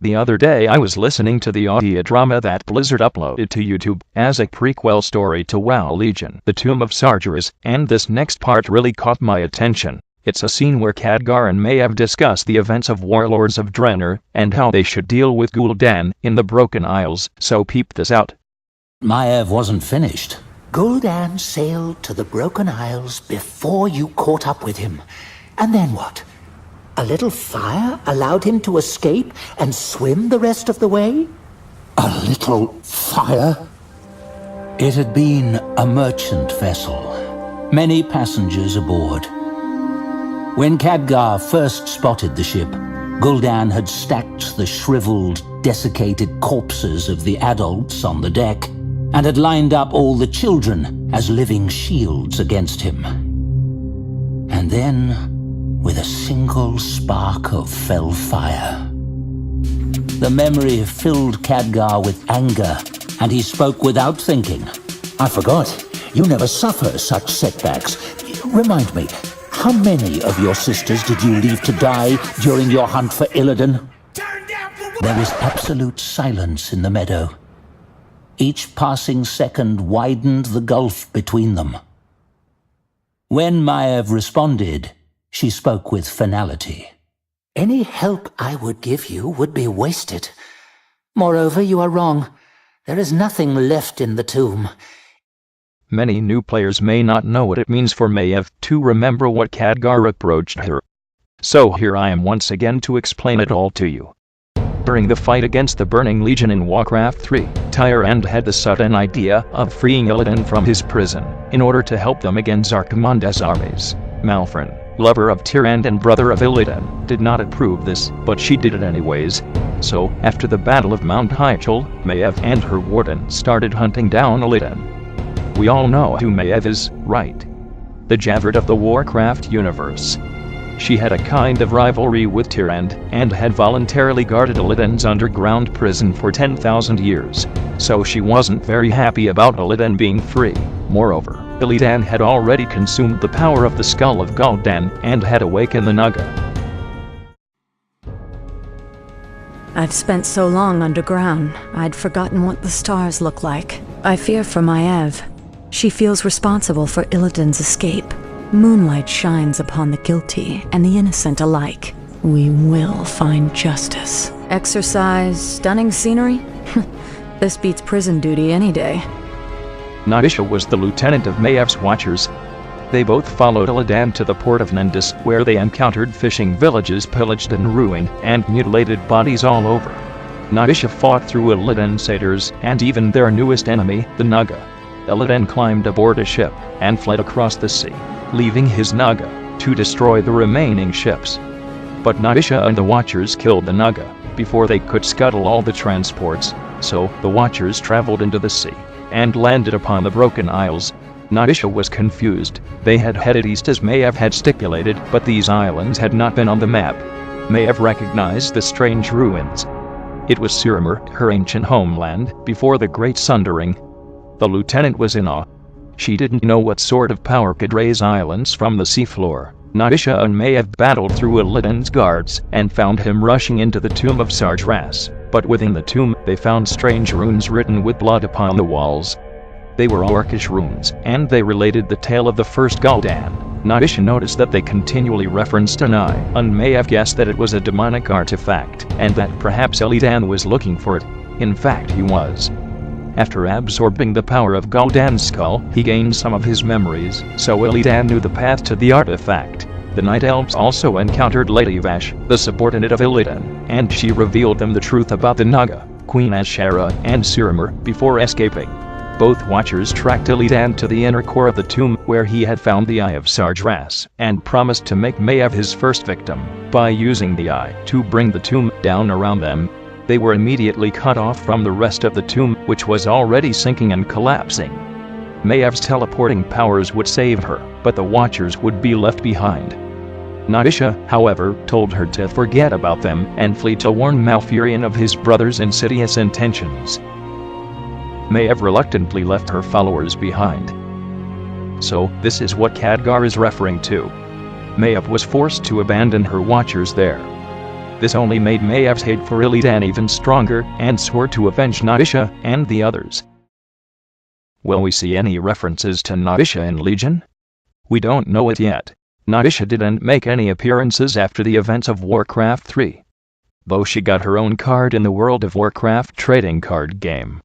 The other day I was listening to the audio drama that Blizzard uploaded to YouTube as a prequel story to WoW Legion, The Tomb of Sargeras, and this next part really caught my attention. It's a scene where Khadgar and Maiev discuss the events of Warlords of Draenor and how they should deal with gul'dan in the Broken Isles, so peep this out. Maiev wasn't finished. Gul'dan sailed to the Broken Isles before you caught up with him. And then what? A little fire allowed him to escape and swim the rest of the way? A little fire? It had been a merchant vessel. Many passengers aboard. When Khadgar first spotted the ship, Gul'dan had stacked the shriveled, desiccated corpses of the adults on the deck and had lined up all the children as living shields against him. And then, with a single spark of fell fire, the memory filled Khadgar with anger, and he spoke without thinking. I forgot. You never suffer such setbacks. Remind me, how many of your sisters did you leave to die during your hunt for Illidan? There was absolute silence in the meadow. Each passing second widened the gulf between them. When Maiev responded, she spoke with finality. Any help I would give you would be wasted. Moreover, you are wrong. There is nothing left in the tomb. Many new players may not know what it means for Maiev to remember what Khadgar approached her. So here I am once again to explain it all to you. During the fight against the Burning Legion in Warcraft 3, Tyrande had the sudden idea of freeing Illidan from his prison in order to help them against Zarkamonda's armies. Malfrin, lover of Tyrande and brother of Illidan, did not approve this, but she did it anyways. So, after the Battle of Mount Hyjal, Maiev and her warden started hunting down Illidan. We all know who Maiev is, right? The Javert of the Warcraft universe. She had a kind of rivalry with Tyrande, and had voluntarily guarded Illidan's underground prison for 10,000 years. So she wasn't very happy about Illidan being free. Moreover, Illidan had already consumed the power of the skull of gul'dan, and had awakened the Naga. I've spent so long underground, I'd forgotten what the stars look like. I fear for Maiev. She feels responsible for Illidan's escape. Moonlight shines upon the guilty and the innocent alike. We will find justice. Exercise, stunning scenery? This beats prison duty any day. Naisha was the lieutenant of Maiev's Watchers. They both followed Illidan to the port of Nendis, where they encountered fishing villages pillaged and ruined, and mutilated bodies all over. Naisha fought through Illidan satyrs, and even their newest enemy, the Naga. Illidan climbed aboard a ship, and fled across the sea, leaving his Naga to destroy the remaining ships. But Naisha and the Watchers killed the Naga before they could scuttle all the transports, so the Watchers traveled into the sea, and landed upon the Broken Isles. Naisha was confused. They had headed east as Maiev had stipulated, but these islands had not been on the map. Maiev recognized the strange ruins. It was Suramur, her ancient homeland, before the Great Sundering. The lieutenant was in awe. She didn't know what sort of power could raise islands from the seafloor. Naisha and Maiev battled through Illidan's guards, and found him rushing into the Tomb of Sargeras. But within the tomb, they found strange runes written with blood upon the walls. They were Orcish runes, and they related the tale of the first gul'dan. Naisha noticed that they continually referenced an eye, and Maiev guessed that it was a demonic artifact, and that perhaps Illidan was looking for it. In fact, he was. After absorbing the power of Gul'dan's skull, he gained some of his memories, so Illidan knew the path to the artifact. The Night Elves also encountered Lady Vash, the subordinate of Illidan, and she revealed them the truth about the Naga, Queen Azshara, and Suramur, before escaping. Both Watchers tracked Illidan to the inner core of the tomb, where he had found the Eye of Sargeras, and promised to make Maiev his first victim, by using the eye to bring the tomb down around them. They were immediately cut off from the rest of the tomb, which was already sinking and collapsing. Maiev's teleporting powers would save her, but the Watchers would be left behind. Naisha, however, told her to forget about them, and flee to warn Malfurion of his brother's insidious intentions. Maiev reluctantly left her followers behind. So, this is what Khadgar is referring to. Maiev was forced to abandon her Watchers there. This only made Maiev's hate for Illidan even stronger, and swore to avenge Naisha and the others. Will we see any references to Naisha in Legion? We don't know it yet. Naisha didn't make any appearances after the events of Warcraft 3, though she got her own card in the World of Warcraft trading card game.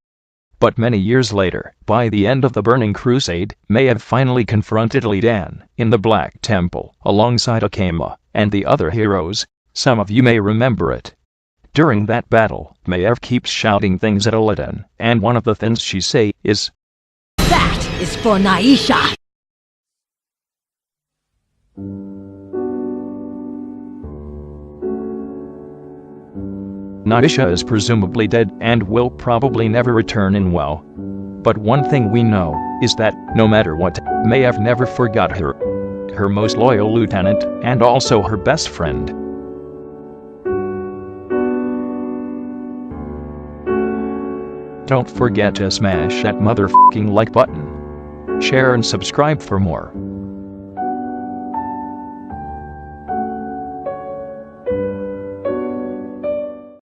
But many years later, by the end of the Burning Crusade, Maiev finally confronted Illidan in the Black Temple, alongside Akama and the other heroes. Some of you may remember it. During that battle, Maiev keeps shouting things at Illidan, and one of the things she say is, "That is for Naisha!" Naisha is presumably dead and will probably never return in WoW. But one thing we know is that, no matter what, Maiev never forgot her most loyal lieutenant, and also her best friend. Don't forget to smash that motherfucking like button. Share and subscribe for more.